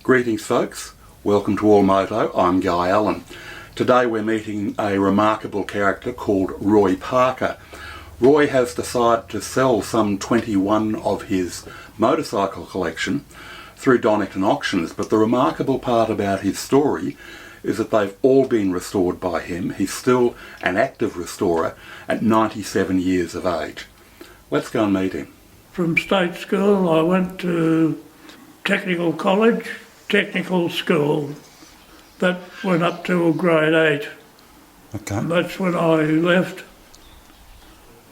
Greetings folks, welcome to AllMoto, I'm Guy Allen. Today we're meeting a remarkable character called Roy Parker. Roy has decided to sell some 21 of his motorcycle collection through Donington Auctions, but the remarkable part about his story is that they've all been restored by him. He's still an active restorer at 97 years of age. Let's go and meet him. From state school I went to technical college, technical school. That went up to grade 8. Okay. That's when I left.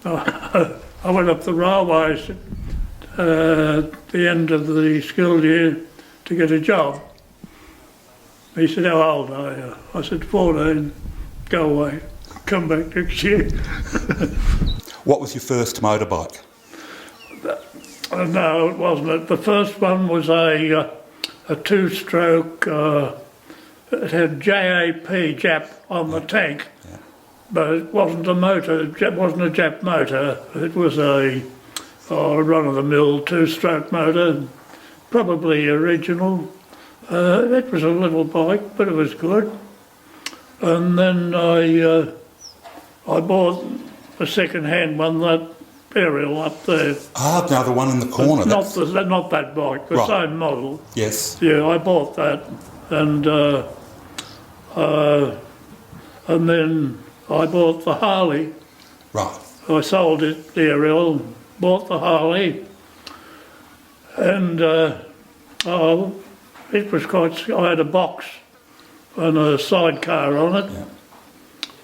I went up the railways at the end of the school year to get a job. He said, "How old are you?" I said, 14. "Go away, come back next year." What was your first motorbike? No, it wasn't. The first one was a two-stroke. It had JAP, Jap, on the tank, but it wasn't a motor. It wasn't a Jap motor. It was a run-of-the-mill two-stroke motor, probably original. It was a little bike, but it was good. And then I bought a second-hand one, that aerial up there. Ah, now the one in the corner. Not that bike, the same model. Yes. Yeah, I bought that, and then I bought the Harley. Right. I sold it, the aerial, bought the Harley, and it was quite. I had a box and a sidecar on it,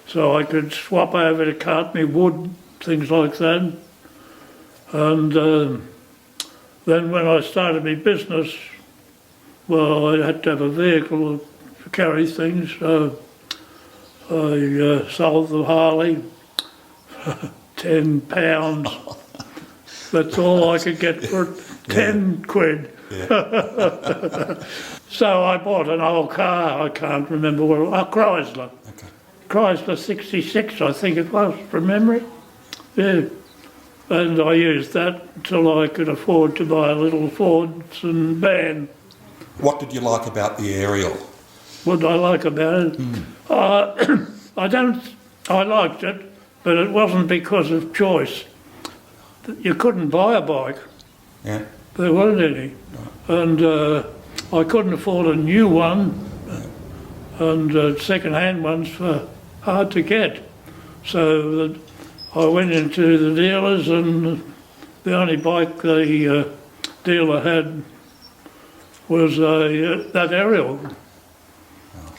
so I could swap over to cart me wood, things like that. And then when I started my business, well, I had to have a vehicle to carry things, so I sold the Harley for £10. That's all I could get for 10 quid. Yeah. So I bought an old car, I can't remember what it was, Chrysler. Okay. Chrysler 66, I think it was, from memory. Yeah. And I used that until I could afford to buy a little Fordson van. What did you like about the aerial? What did I like about it? I liked it, but it wasn't because of choice. You couldn't buy a bike. Yeah. There weren't any. And I couldn't afford a new one, and second-hand ones were hard to get. So I went into the dealers, and the only bike the dealer had was that aerial.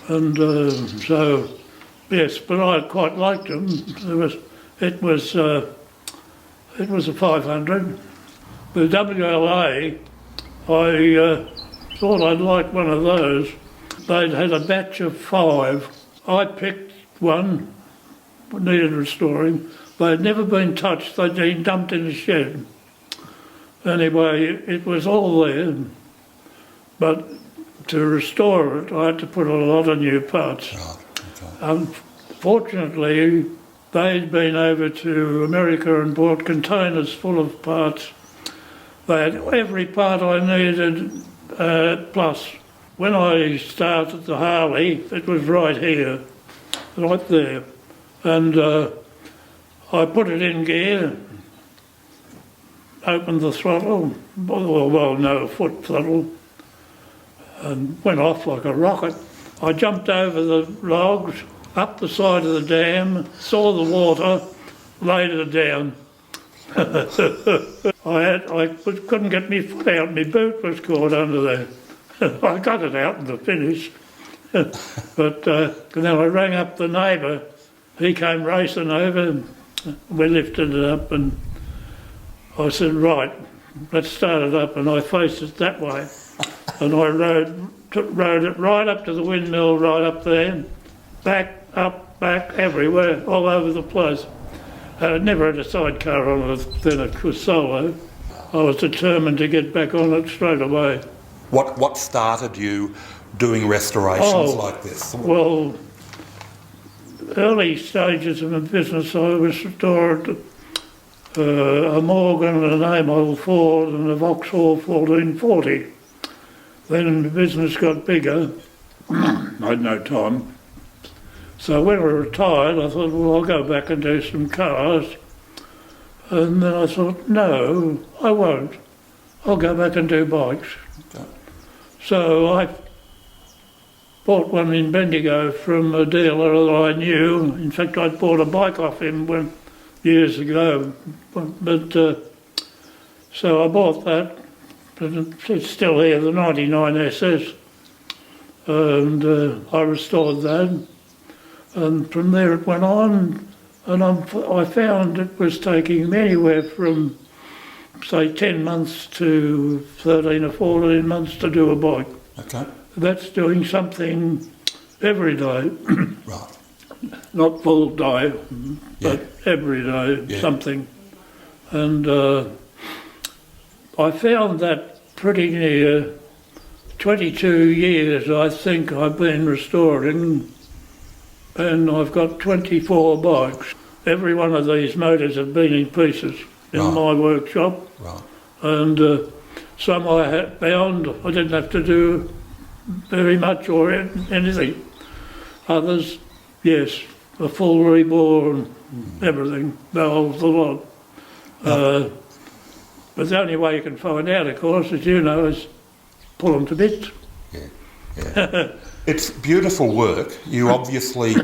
And so, yes, but I quite liked them. It was a 500. The WLA, I thought I'd like one of those. They'd had a batch of 5. I picked one, needed restoring. They had never been touched, they'd been dumped in a shed. Anyway, it was all there, but to restore it, I had to put a lot of new parts. Oh, okay. Unfortunately, they'd been over to America and bought containers full of parts. They had every part I needed, plus. When I started the Harley, it was right here, right there, and I put it in gear, opened the throttle, no, foot throttle, and went off like a rocket. I jumped over the logs, up the side of the dam, saw the water, laid it down. I couldn't get my foot out, my boot was caught under there. I got it out in the finish. But then I rang up the neighbour, he came racing over, we lifted it up, and I said, right, let's start it up, and I faced it that way. And I rode it right up to the windmill, right up there, back, up, back, everywhere, all over the place. I never had a sidecar on it, then it was solo. I was determined to get back on it straight away. What started you doing restorations like this? Well, early stages of my business, I restored a Morgan and an A model Ford and a Vauxhall 1440. Then the business got bigger. I had no time. So when I retired, I thought, well, I'll go back and do some cars. And then I thought, no, I won't. I'll go back and do bikes. Okay. So I bought one in Bendigo from a dealer that I knew. In fact, I'd bought a bike off him years ago. So I bought that, but it's still here, the 99 SS. And I restored that. And from there it went on, and I found it was taking me anywhere from, say, 10 months to 13 or 14 months to do a bike. Okay. That's doing something every day. Right. Not full day, but every day, Yeah. something. And I found that pretty near 22 years, I think, I've been restoring, and I've got 24 bikes. Every one of these motors have been in pieces in Right. my workshop. Right. And some I had found I didn't have to do very much or anything. Others, yes, a full rebore and everything, valves, the lot. But the only way you can find out, of course, as you know, is pull them to bits. Yeah. It's beautiful work. You obviously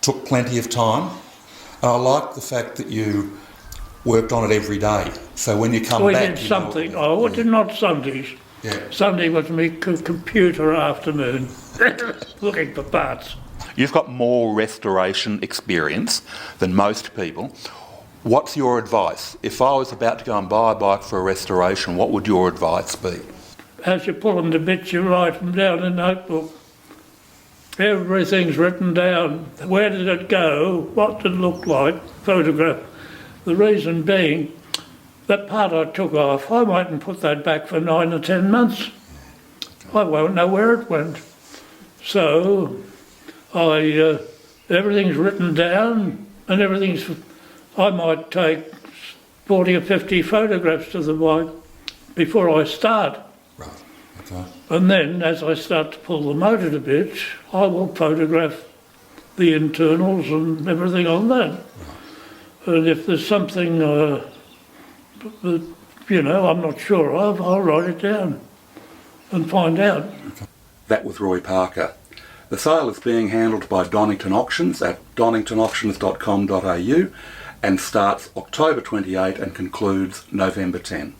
took plenty of time. And I like the fact that you worked on it every day. So when you come We back... did something. Oh, did not Sundays. Yeah. Sunday was my computer afternoon, looking for parts. You've got more restoration experience than most people. What's your advice? If I was about to go and buy a bike for a restoration, what would your advice be? As you pull them to bits, you write them down in a notebook. Everything's written down. Where did it go? What did it look like? Photograph. The reason being, that part I took off, I mightn't put that back for 9 or 10 months. I won't know where it went. So, everything's written down, and I might take 40 or 50 photographs of the bike before I start. Right. Okay. And then, as I start to pull the motor to bits, I will photograph the internals and everything on that. Right. And if there's something that, I'm not sure of, I'll write it down and find out. That was Roy Parker. The sale is being handled by Donington Auctions at doningtonauctions.com.au and starts October 28 and concludes November 10.